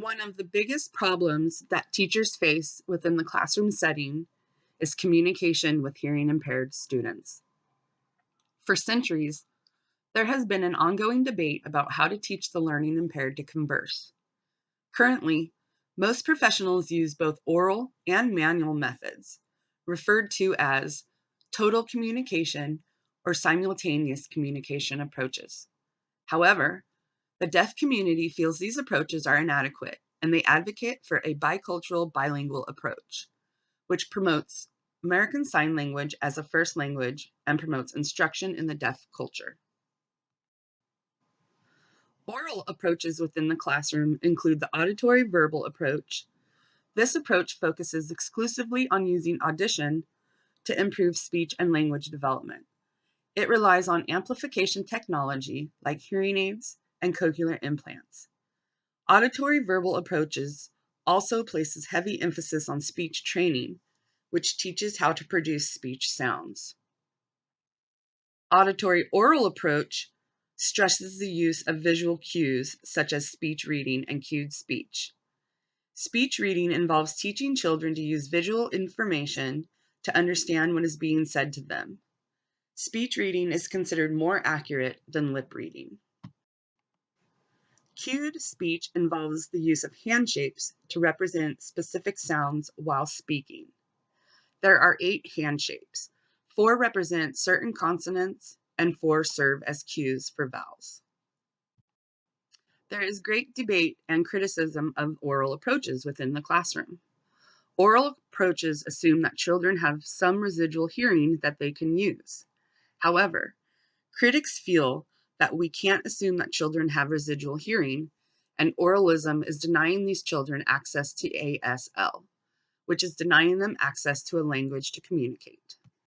One of the biggest problems that teachers face within the classroom setting is communication with hearing impaired students. For centuries, there has been an ongoing debate about how to teach the learning impaired to converse. Currently, most professionals use both oral and manual methods, referred to as total communication or simultaneous communication approaches. However, the deaf community feels these approaches are inadequate, and they advocate for a bicultural bilingual approach, which promotes American Sign Language as a first language and promotes instruction in the deaf culture. Oral approaches within the classroom include the auditory verbal approach. This approach focuses exclusively on using audition to improve speech and language development. It relies on amplification technology like hearing aids and cochlear implants. Auditory verbal approaches also places heavy emphasis on speech training, which teaches how to produce speech sounds. Auditory oral approach stresses the use of visual cues such as speech reading and cued speech. Speech reading involves teaching children to use visual information to understand what is being said to them. Speech reading is considered more accurate than lip reading. Cued speech involves the use of hand shapes to represent specific sounds while speaking. There are 8 hand shapes. 4 represent certain consonants, and 4 serve as cues for vowels. There is great debate and criticism of oral approaches within the classroom. Oral approaches assume that children have some residual hearing that they can use. However, critics feel that we can't assume that children have residual hearing, and oralism is denying these children access to ASL, which is denying them access to a language to communicate.